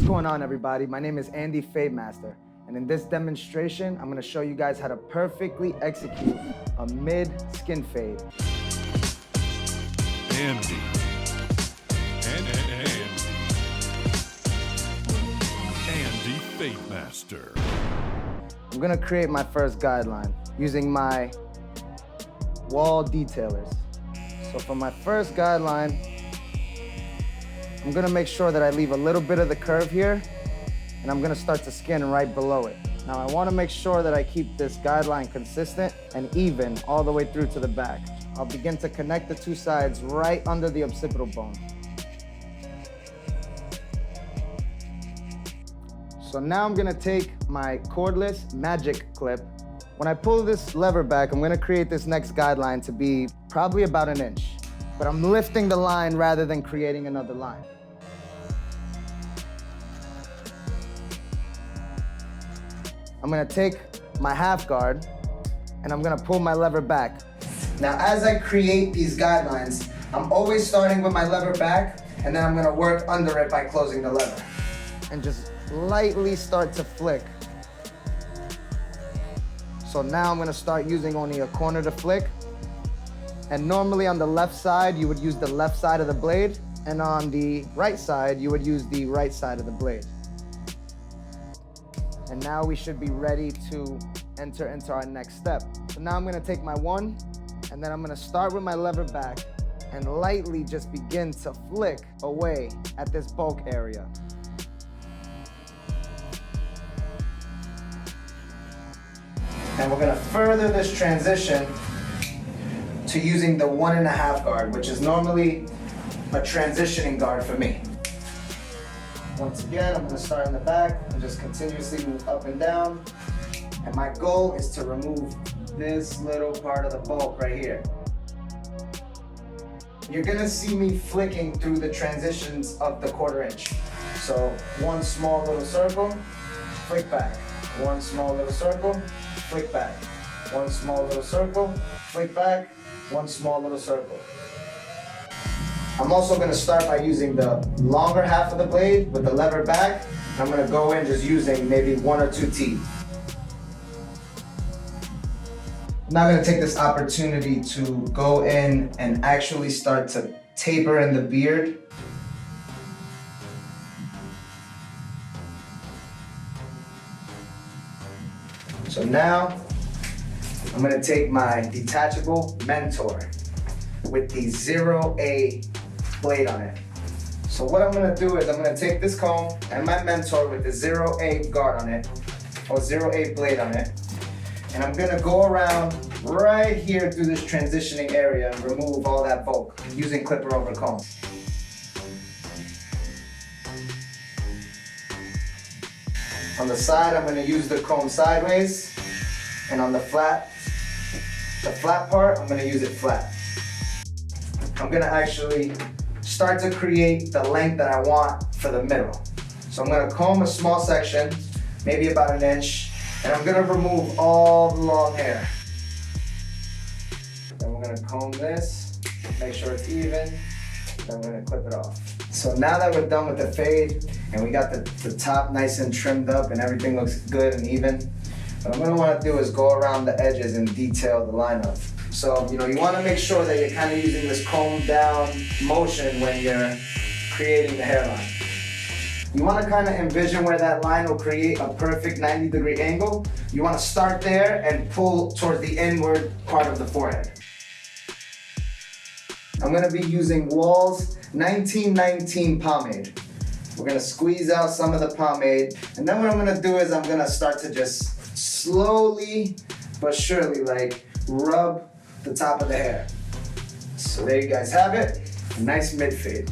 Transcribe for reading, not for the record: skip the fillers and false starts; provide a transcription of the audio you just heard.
going on, everybody? My name is Andy Fade Master, and in this demonstration, I'm going to show you guys how to perfectly execute a mid-skin fade. Andy Fade Master. I'm going to create my first guideline using my wall detailers. So for my first guideline, I'm gonna make sure that I leave a little bit of the curve here, and I'm gonna start to skin right below it. Now I wanna make sure that I keep this guideline consistent and even all the way through to the back. I'll begin to connect the two sides right under the occipital bone. So now I'm gonna take my cordless magic clip. When I pull this lever back, I'm gonna create this next guideline to be probably about 1 inch, but I'm lifting the line rather than creating another line. I'm gonna take my half guard and I'm gonna pull my lever back. Now, as I create these guidelines, I'm always starting with my lever back, and then I'm gonna work under it by closing the lever. And just lightly start to flick. So now I'm gonna start using only a corner to flick. And normally on the left side, you would use the left side of the blade, and on the right side, you would use the right side of the blade. And now we should be ready to enter into our next step. So now I'm gonna take my one, and then I'm gonna start with my lever back and lightly just begin to flick away at this bulk area. And we're gonna further this transition to using the 1.5 guard, which is normally a transitioning guard for me. Once again, I'm gonna start in the back and just continuously move up and down. And my goal is to remove this little part of the bulk right here. You're gonna see me flicking through the transitions of the 1/4 inch. So one small little circle, flick back. One small little circle, flick back. One small little circle, flick back. One small little circle. I'm also gonna start by using the longer half of the blade with the lever back. I'm gonna go in just using maybe 1 or 2 teeth. I'm now gonna take this opportunity to go in and actually start to taper in the beard. So now, I'm gonna take my detachable Mentor with the 0A blade on it. So what I'm gonna do is I'm gonna take this comb and my Mentor with the 0A guard on it, or 0A blade on it, and I'm gonna go around right here through this transitioning area and remove all that bulk using clipper over comb. On the side, I'm gonna use the comb sideways, and on the flat part, I'm gonna use it flat. I'm gonna actually start to create the length that I want for the middle. So I'm gonna comb a small section, maybe about 1 inch, and I'm gonna remove all the long hair. Then we're gonna comb this, make sure it's even, then we're gonna clip it off. So now that we're done with the fade, and we got the top nice and trimmed up and everything looks good and even, what I'm gonna wanna do is go around the edges and detail the lineup. So, you wanna make sure that you're kinda using this comb down motion when you're creating the hairline. You wanna kinda envision where that line will create a perfect 90-degree angle. You wanna start there and pull towards the inward part of the forehead. I'm gonna be using Wall's 1919 pomade. We're gonna squeeze out some of the pomade, and then what I'm gonna do is I'm gonna start to just slowly but surely rub the top of the hair. So there you guys have it, a nice mid fade.